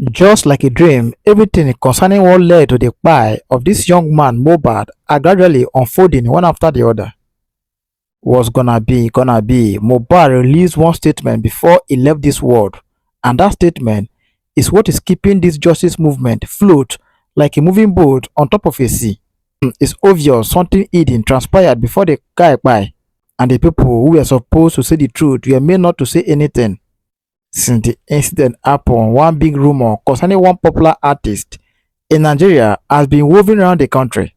Just like a dream, everything concerning what led to the cry of this young man Mohbad are gradually unfolding one after the other. Was gonna be. Mohbad released one statement before he left this world, and that statement is what is keeping this justice movement afloat like a moving boat on top of a sea. It's obvious something hidden transpired before the guy by, and the people who were supposed to say the truth were made not to say anything. Since the incident happened, one big rumor concerning one popular artist in Nigeria has been woven around the country.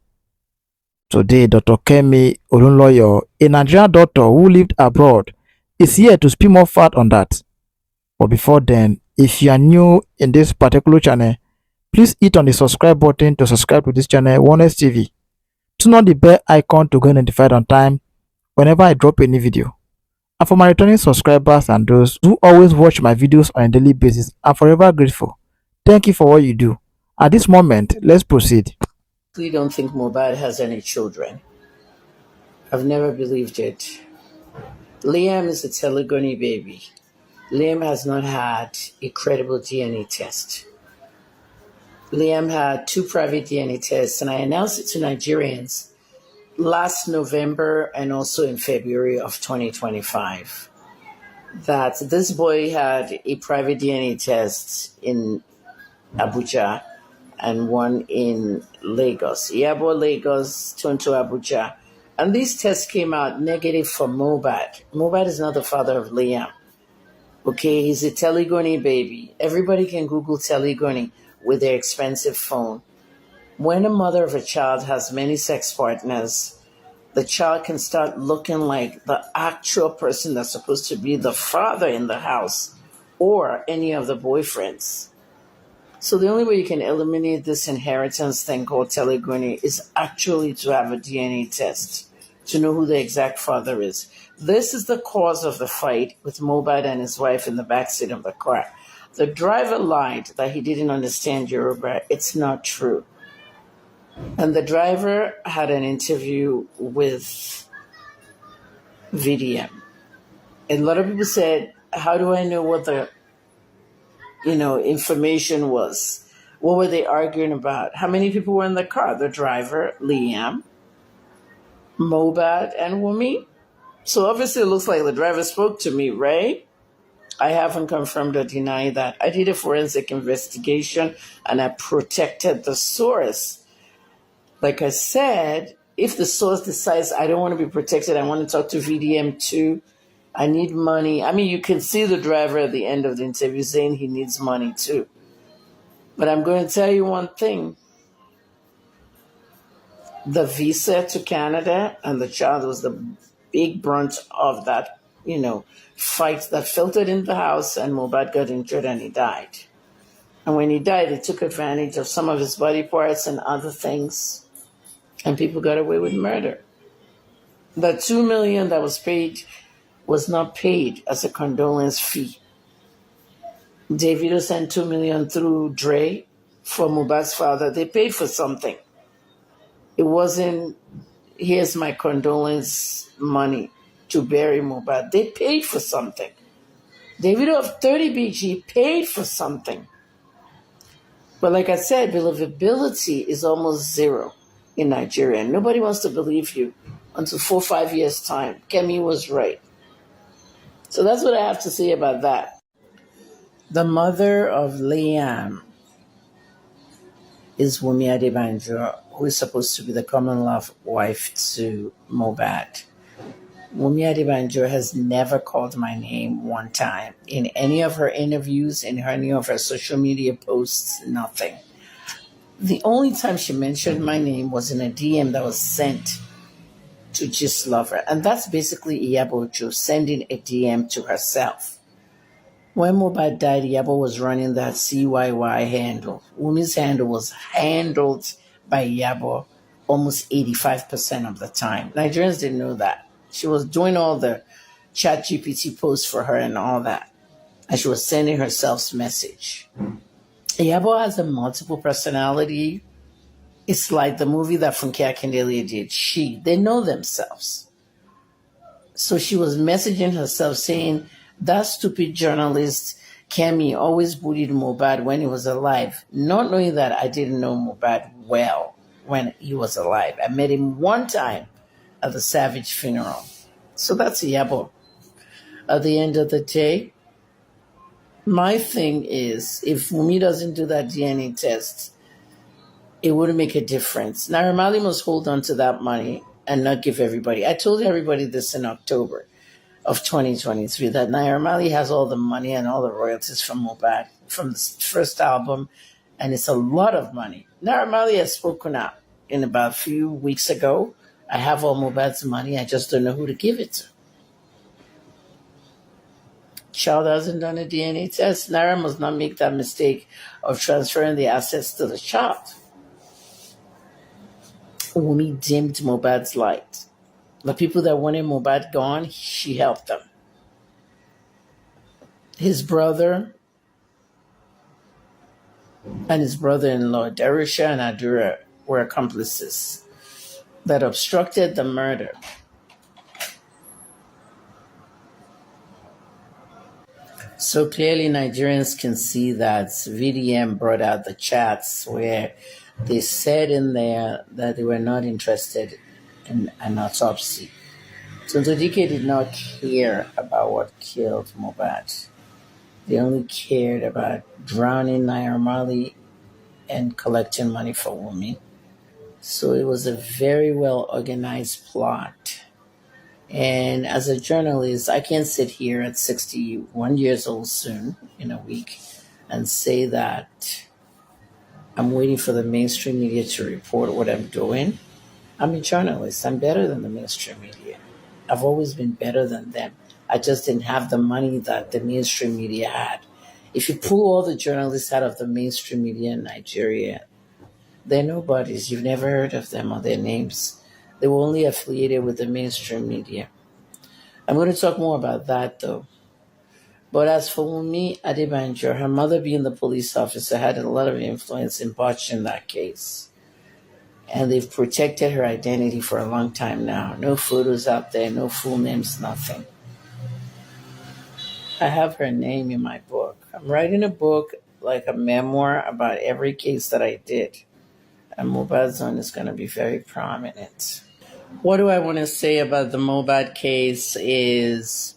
Today, Dr. Kemi Olunloyo, a Nigerian doctor who lived abroad, is here to spill more fat on that. But before then, if you are new in this particular channel, please hit on the subscribe button to subscribe to this channel, Onest TV. Turn on the bell icon to get notified on time whenever I drop a new video. And for my returning subscribers and those who always watch my videos on a daily basis, I'm forever grateful. Thank you for what you do. At this moment, let's proceed. I don't think Mohbad has any children. I've never believed it. Liam is a Telegoni baby. Liam has not had a credible DNA test. Liam had 2 private DNA tests, and I announced it to Nigerians last November and also in February of 2025 that this boy had a private DNA test in Abuja and one in Lagos. Yabo, Lagos, Tonto, Abuja. And these tests came out negative for Mohbad. Mohbad is not the father of Liam. Okay, he's a Telegoni baby. Everybody can Google Telegoni with their expensive phone. When a mother of a child has many sex partners, the child can start looking like the actual person that's supposed to be the father in the house or any of the boyfriends. So the only way you can eliminate this inheritance thing called telegony is actually to have a DNA test to know who the exact father is. This is the cause of the fight with Mohbad and his wife in the backseat of the car. The driver lied that he didn't understand Yoruba. It's not true. And the driver had an interview with VDM. And a lot of people said, how do I know what the information was? What were they arguing about? How many people were in the car? The driver, Liam, Mohbad, and Wumi. So obviously it looks like the driver spoke to me, right? I haven't confirmed or denied that. I did a forensic investigation and I protected the source. Like I said, if the source decides I don't want to be protected, I want to talk to VDM too, I need money. I mean, you can see the driver at the end of the interview saying he needs money too. But I'm going to tell you one thing. The visa to Canada and the child was the big brunt of that, fight that filtered in the house, and Mohbad got injured and he died. And when he died, they took advantage of some of his body parts and other things, and people got away with murder. The $2 million that was paid was not paid as a condolence fee. Davido sent $2 million through Dre for Mohbad's father. They paid for something. It wasn't, here's my condolence money to bury Mohbad. They paid for something. Davido of 30 BG paid for something. But like I said, believability is almost zero in Nigeria. Nobody wants to believe you until 4 or 5 years' time. Kemi was right. So that's what I have to say about that. The mother of Liam is Wunmi Adebanjo, who is supposed to be the common law wife to Mohbad. Wunmi Adebanjo has never called my name one time in any of her interviews, in any of her social media posts, nothing. The only time she mentioned my name was in a DM that was sent to Just Lover, and that's basically Yabo sending a DM to herself. When Mohbad died, Yabo was running that CYY handle. Wumi's handle was handled by Yabo almost 85% of the time. Nigerians didn't know that. She was doing all the chat GPT posts for her and all that. And she was sending herself's message. Yabo has a multiple personality. It's like the movie that Funke Akindele did. They know themselves. So she was messaging herself saying, that stupid journalist Kemi always bullied Mohbad when he was alive, not knowing that I didn't know Mohbad well when he was alive. I met him one time at the Savage funeral. So that's Yabo. At the end of the day, my thing is, if Wumi doesn't do that DNA test, it wouldn't make a difference. Naira Marley must hold on to that money and not give everybody. I told everybody this in October of 2023 that Naira Marley has all the money and all the royalties from Mohbad from the first album, and it's a lot of money. Naira Marley has spoken out in about a few weeks ago. I have all Mohbad's money, I just don't know who to give it to. Child hasn't done a DNA test. Naira must not make that mistake of transferring the assets to the child. Wumi dimmed Mohbad's light. The people that wanted Mohbad gone, she helped them. His brother and his brother-in-law, Darusha and Adura, were accomplices that obstructed the murder. So clearly Nigerians can see that VDM brought out the chats where they said in there that they were not interested in an autopsy. So Dike did not care about what killed Mohbad. They only cared about drowning Naira Marley and collecting money for Wumi. So it was a very well organized plot. And as a journalist, I can't sit here at 61 years old soon in a week and say that I'm waiting for the mainstream media to report what I'm doing. I'm a journalist. I'm better than the mainstream media. I've always been better than them. I just didn't have the money that the mainstream media had. If you pull all the journalists out of the mainstream media in Nigeria, they're nobodies. You've never heard of them or their names. They were only affiliated with the mainstream media. I'm going to talk more about that, though. But as for Wunmi Adebanjo, her mother being the police officer had a lot of influence in botching that case. And they've protected her identity for a long time now. No photos out there, no full names, nothing. I have her name in my book. I'm writing a book, like a memoir, about every case that I did. And Mohbad's one is going to be very prominent. What do I want to say about the Mohbad case is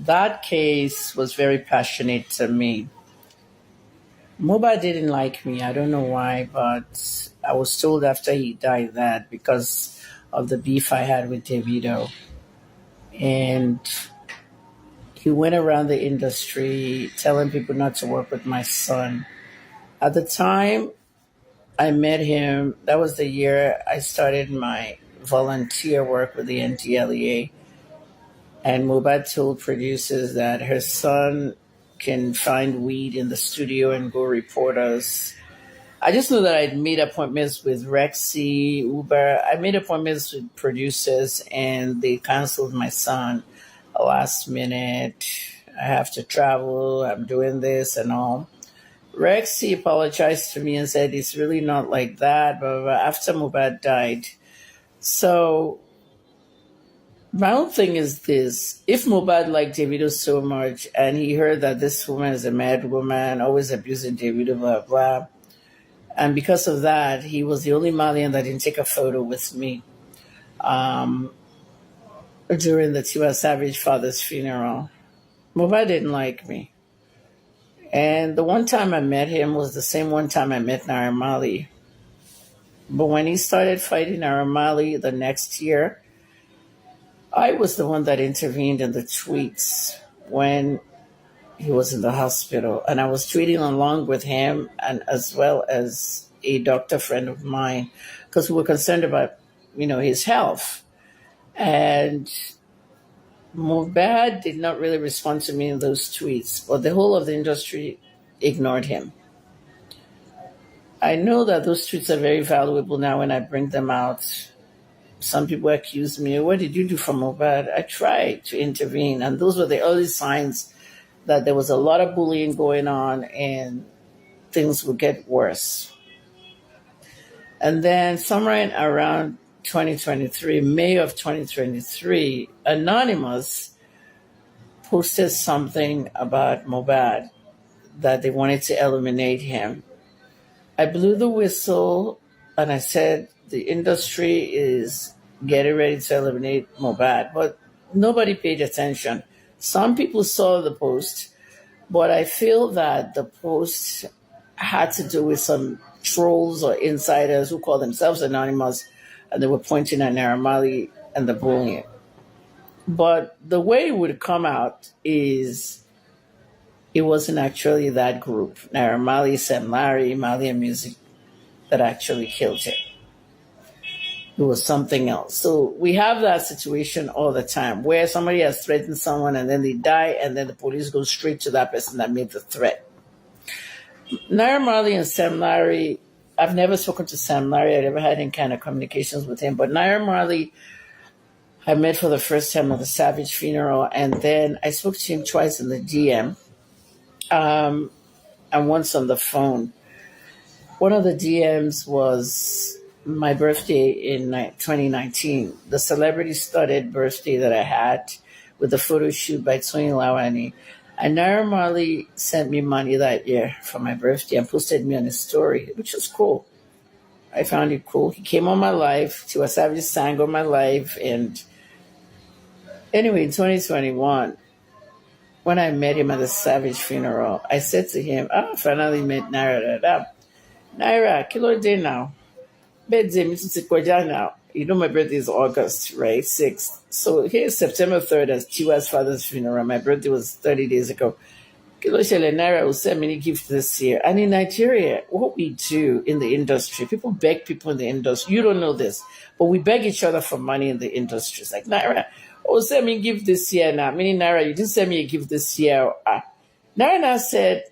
that case was very passionate to me. Mohbad didn't like me. I don't know why, but I was told after he died that because of the beef I had with Davido. And he went around the industry telling people not to work with my son. At the time I met him, that was the year I started my volunteer work with the NTLEA. And Mohbad told producers that her son can find weed in the studio and go report us. I just know that I'd made appointments with Rexy, Uber. I made appointments with producers and they canceled my son last minute. I have to travel. I'm doing this and all. Rexy apologized to me and said it's really not like that, but after Mohbad died. So my own thing is this. If Mohbad liked Davido so much and he heard that this woman is a mad woman, always abusing Davido, blah, blah, and because of that, he was the only Malian that didn't take a photo with me during the Tiwa Savage father's funeral. Mohbad didn't like me. And the one time I met him was the same one time I met Naira Marley. But when he started fighting Naira Marley the next year, I was the one that intervened in the tweets when he was in the hospital. And I was tweeting along with him and as well as a doctor friend of mine because we were concerned about, his health. And Mohbad did not really respond to me in those tweets, but the whole of the industry ignored him. I know that those tweets are very valuable now when I bring them out. Some people accuse me, what did you do for Mohbad? I tried to intervene, and those were the early signs that there was a lot of bullying going on and things would get worse. And then somewhere around 2023, May of 2023, Anonymous posted something about Mohbad. that they wanted to eliminate him. I blew the whistle and I said the industry is getting ready to eliminate Mobad, but nobody paid attention. Some people saw the post, but I feel that the post had to do with some trolls or insiders who call themselves anonymous, and they were pointing at Naramali and the bullying. But the way it would come out is it wasn't actually that group, Naramali, Sam Larry, Mali and Music, that actually killed him. It was something else. So we have that situation all the time where somebody has threatened someone and then they die and then the police go straight to that person that made the threat. Naira Marley and Sam Larry, I've never spoken to Sam Larry. I never had any kind of communications with him. But Naira Marley, I met for the first time at the Savage funeral. And then I spoke to him twice in the DM and once on the phone. One of the DMs was my birthday in 2019, the celebrity studded birthday that I had with the photo shoot by Tony Lawani. And Naira Marley sent me money that year for my birthday and posted me on his story, which was cool. I found it cool. He came on my life. Tiwa Savage sang on my life. And anyway, in 2021, when I met him at the Savage funeral, I said to him, I finally met Naira. Naira, kilo day now. Birthday, now. You know my birthday is August, right? 6th. So here's September 3rd as Tiwa's father's funeral. My birthday was 30 days ago. Kilo Shele Naira will send many gifts this year. And in Nigeria, what we do in the industry, people beg people in the industry. You don't know this, but we beg each other for money in the industry. It's like, Naira, send me a gift this year now. Meaning, Naira, you didn't send me a gift this year. Naira now said,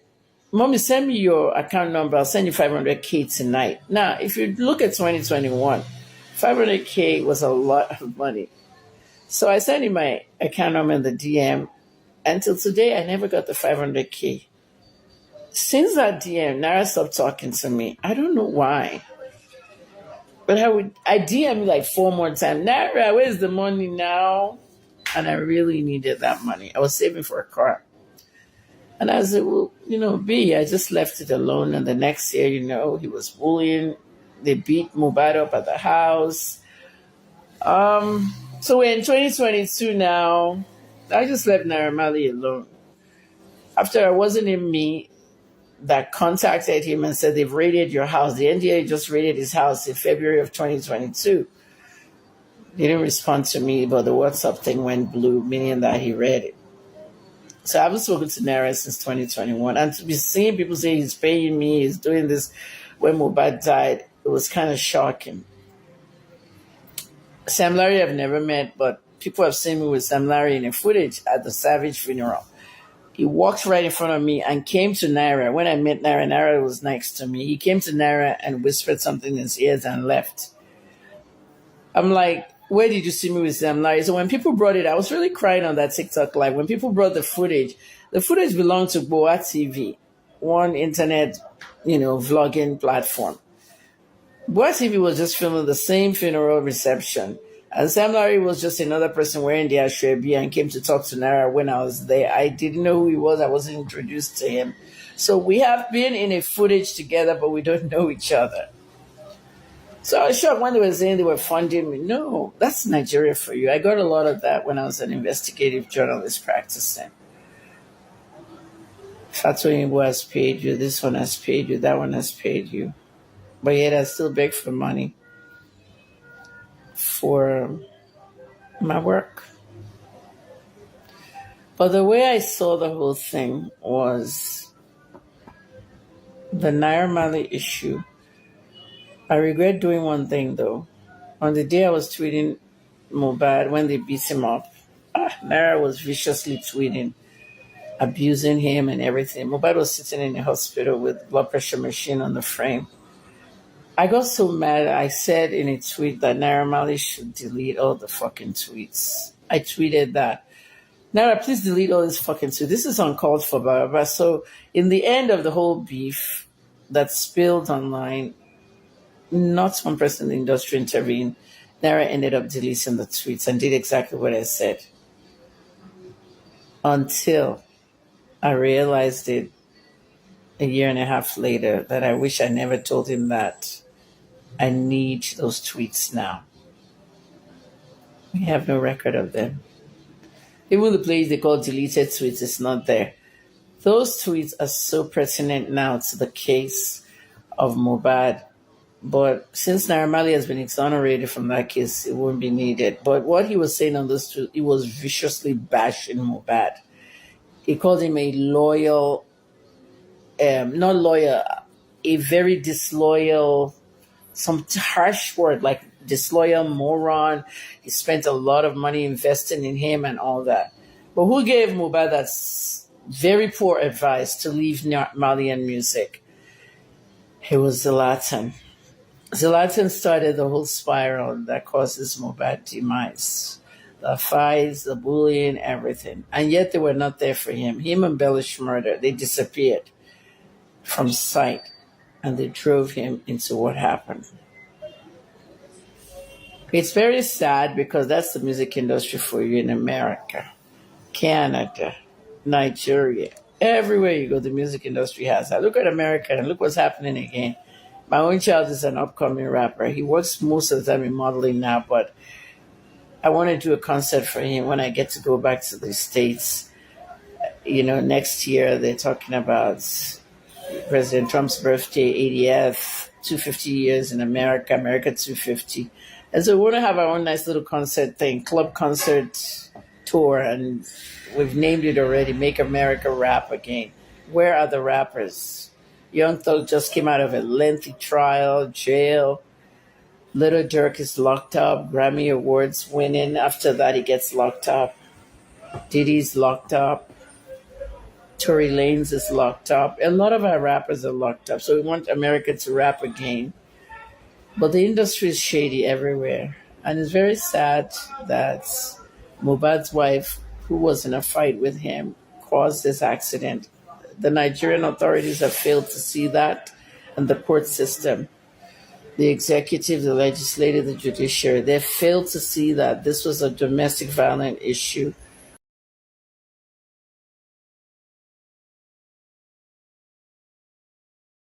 Mommy, send me your account number. I'll send you 500K tonight. Now, if you look at 2021, 500K was a lot of money. So I sent him my account number in the DM. Until today, I never got the 500K. Since that DM, Naira stopped talking to me. I don't know why. But I DM like 4 more times. Naira, where's the money now? And I really needed that money. I was saving for a car. And I said, well, I just left it alone. And the next year, he was bullying. They beat Mubad up at the house. So we're in 2022 now. I just left Naira Marley alone. After it wasn't in me that contacted him and said they've raided your house. The NDA just raided his house in February of 2022. He didn't respond to me, but the WhatsApp thing went blue, meaning that he read it. So I haven't spoken to Naira since 2021. And to be seeing people say he's paying me, he's doing this when Mubad died, it was kind of shocking. Sam Larry I've never met, but people have seen me with Sam Larry in a footage at the Savage funeral. He walked right in front of me and came to Naira. When I met Naira, Naira was next to me. He came to Naira and whispered something in his ears and left. I'm like, where did you see me with Sam Larry? So when people brought it, I was really crying on that TikTok live. When people brought the footage belonged to Boa TV, one internet, vlogging platform. Boa TV was just filming the same funeral reception. And Sam Larry was just another person wearing the ashrebi and came to talk to Naira when I was there. I didn't know who he was. I wasn't introduced to him. So we have been in a footage together, but we don't know each other. So I was shocked when they were saying they were funding me. No, that's Nigeria for you. I got a lot of that when I was an investigative journalist practicing. Fatoyinbo has paid you, this one has paid you, that one has paid you. But yet I still beg for money for my work. But the way I saw the whole thing was the Naira Marley issue. I regret doing one thing though. On the day I was tweeting Mubad when they beat him up, Naira was viciously tweeting, abusing him and everything. Mubad was sitting in the hospital with blood pressure machine on the frame. I got so mad, I said in a tweet that Naira Marley should delete all the fucking tweets. I tweeted that. Naira, please delete all this fucking tweets. This is uncalled for, blah, blah, blah. So in the end of the whole beef that spilled online, not one person in the industry intervened. Naira ended up deleting the tweets and did exactly what I said. Until I realized it a year and a half later that I wish I never told him that I need those tweets now. We have no record of them. Even the place they call deleted tweets is not there. Those tweets are so pertinent now to the case of Mobad. But since Naira has been exonerated from that case, it won't be needed. But what he was saying on this tweet, he was viciously bashing Mobad. He called him a loyal, not loyal, a very disloyal, some harsh word like disloyal moron. He spent a lot of money investing in him and all that. But who gave Mubad that very poor advice to leave Malian music? It was Zlatan. Zlatan started the whole spiral that causes Mubad demise. The fights, the bullying, everything. And yet they were not there for him. Him and Bellish murder, they disappeared from sight. And they drove him into what happened. It's very sad because that's the music industry for you in America, Canada, Nigeria. Everywhere you go, the music industry has that. Look at America and look what's happening again. My own child is an upcoming rapper. He works most of the time in modeling now, but I want to do a concert for him when I get to go back to the States. Next year they're talking about President Trump's birthday, 80th, 250 years in America, America 250. And so we want to have our own nice little concert thing, club concert tour, and we've named it already, Make America Rap Again. Where are the rappers? Young Thug just came out of a lengthy trial, jail. Little Dirk is locked up, Grammy Awards winning. After that, he gets locked up. Diddy's locked up. Tory Lanez is locked up. A lot of our rappers are locked up. So we want America to rap again. But the industry is shady everywhere. And it's very sad that Mubad's wife, who was in a fight with him, caused this accident. The Nigerian authorities have failed to see that, and the court system, the executive, the legislative, the judiciary, they failed to see that this was a domestic violence issue